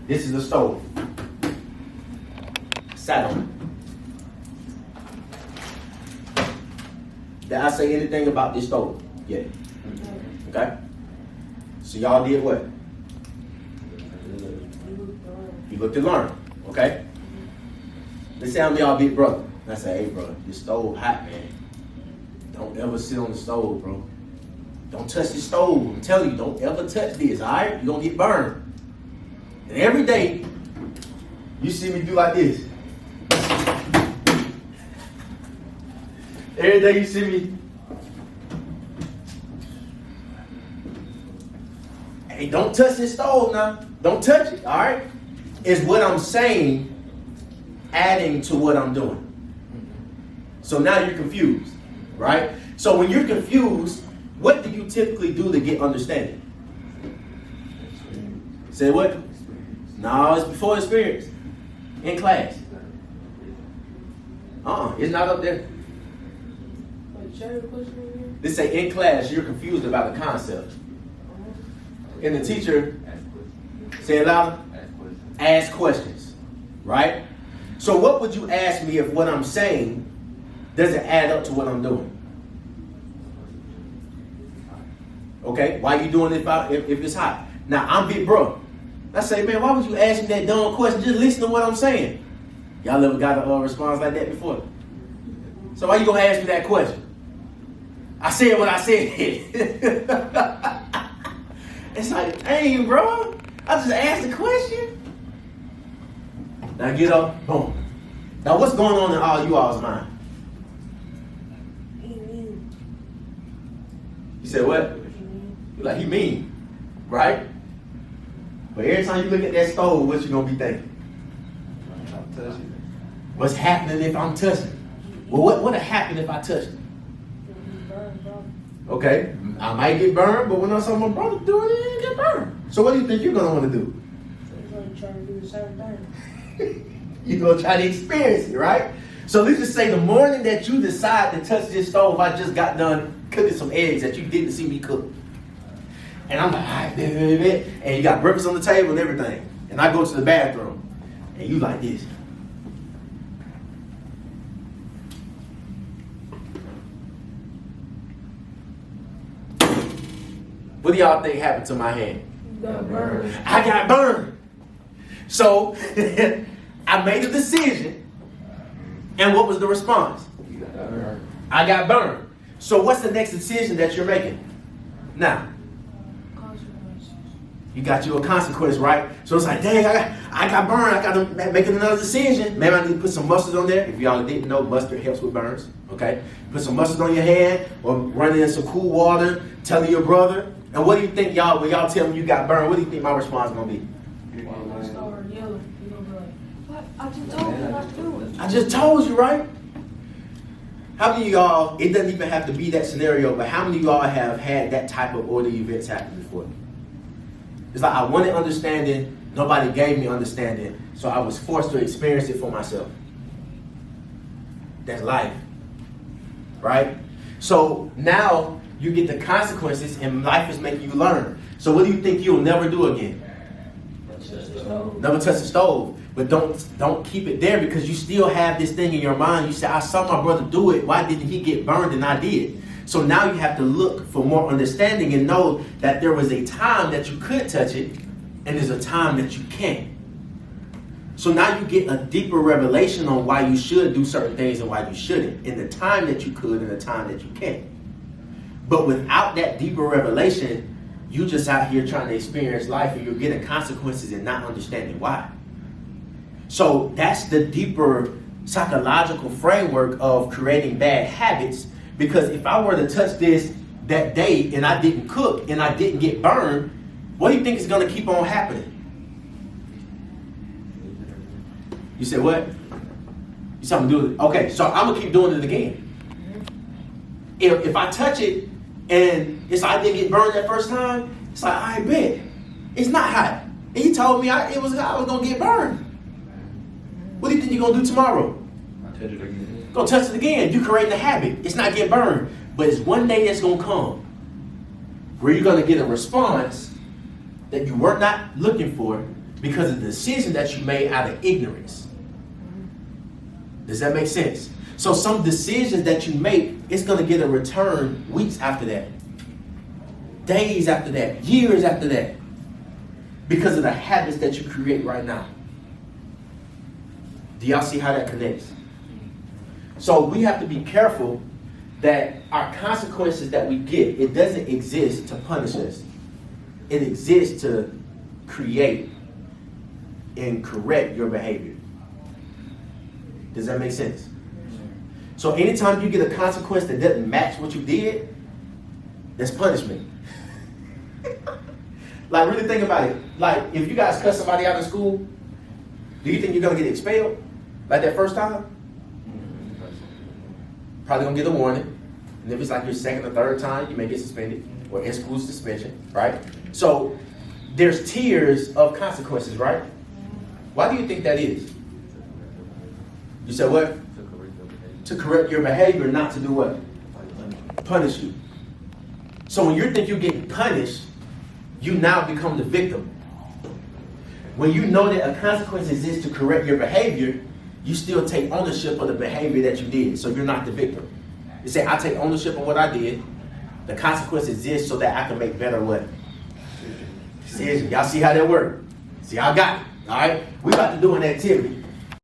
This is the stove. Sat on it. Did I say anything about this stove? Yeah. Okay? So y'all did what? You looked and learned. Okay? Let's say I'm y'all big brother. And I say, hey bro, this stove hot, man. Don't ever sit on the stove, bro. Don't touch the stove. I'm telling you, don't ever touch this, alright? You're gonna get burned. And every day, you see me do like this. Every day you see me. Hey, don't touch this stove now. Don't touch it, all right? Is what I'm saying adding to what I'm doing. So now you're confused, right? So when you're confused, what do you typically do to get understanding? Say what? No, it's before experience. In class. It's not up there. They say in class you're confused about the concept. And the teacher, say it louder, ask questions, right? So what would you ask me if what I'm saying doesn't add up to what I'm doing? Okay, why are you doing it if it's hot? Now, I'm big bro. I say, man, why would you ask me that dumb question? Just listen to what I'm saying. Y'all ever got a response like that before? So why you gonna ask me that question? I said what I said. It's like, dang, bro. I just asked a question. Now get up, boom. Now what's going on in all you all's mind? You said what? You're like, he mean, right? But every time you look at that stove, what you gonna be thinking? I'm touching it. What's happening if I'm touching it? Well, what'll happen if I touch it? Okay, I might get burned, but when I saw my brother do it, he didn't get burned. So what do you think you're gonna want to do? He's gonna try to do the same thing. You're gonna try to experience it, right? So let's just say the morning that you decide to touch this stove, I just got done cooking some eggs that you didn't see me cook. And I'm like, all right, and you got breakfast on the table and everything. And I go to the bathroom, and you like this. What do y'all think happened to my hand? You got burned. I got burned. So I made a decision, and what was the response? I got burned. So what's the next decision that you're making? Now, you got you a consequence, right? So it's like, dang, I got burned. I got to make another decision. Maybe I need to put some mustard on there. If y'all didn't know, mustard helps with burns. Okay, put some mustard on your hand, or run in some cool water. Telling your brother. And what do you think, y'all? When y'all tell me you got burned, what do you think my response is gonna be? Start yelling. You're gonna be like, what? I just told you not to do it. I just told you, right? How many of y'all? It doesn't even have to be that scenario, but how many of y'all have had that type of order events happen before? It's like I wanted understanding, nobody gave me understanding, so I was forced to experience it for myself. That's life, right? So now you get the consequences, and life is making you learn. So what do you think you'll never do again? Never touch the stove. But don't keep it there, because you still have this thing in your mind. You say, I saw my brother do it. Why didn't he get burned and I did? So now you have to look for more understanding and know that there was a time that you could touch it, and there's a time that you can't. So now you get a deeper revelation on why you should do certain things and why you shouldn't, in the time that you could and the time that you can't. But without that deeper revelation, you just out here trying to experience life, and you're getting consequences and not understanding why. So that's the deeper psychological framework of creating bad habits. Because if I were to touch this that day and I didn't cook and I didn't get burned, what do you think is going to keep on happening? You said what? You something to do with it? Okay, so I'm going to keep doing it again. If I touch it and it's like I didn't get burned that first time, it's like, I bet. It's not hot. And he told me I was going to get burned. What do you think you're going to do tomorrow? Touch it again. Go touch it again. You create the habit. It's not getting burned. But it's one day that's going to come where you're going to get a response that you were not looking for, because of the decision that you made out of ignorance. Does that make sense? So some decisions that you make, it's going to get a return weeks after that, days after that, years after that, because of the habits that you create right now. Do y'all see how that connects? So we have to be careful that our consequences that we get, it doesn't exist to punish us. It exists to create and correct your behavior. Does that make sense? So anytime you get a consequence that doesn't match what you did, that's punishment. Like, really think about it. Like, if you guys cut somebody out of school, do you think you're going to get expelled like that first time? Probably going to get a warning. And if it's like your second or third time, you may get suspended or in school suspension, right? So there's tiers of consequences, right? Why do you think that is? You said what? To correct your behavior, not to do what? Punish you. So when you think you're getting punished, you now become the victim. When you know that a consequence exists to correct your behavior, you still take ownership of the behavior that you did. So you're not the victim. You say, I take ownership of what I did. The consequence exists so that I can make better what? Decisions. Y'all see how that works? See how I got it? All right? We about to do an activity.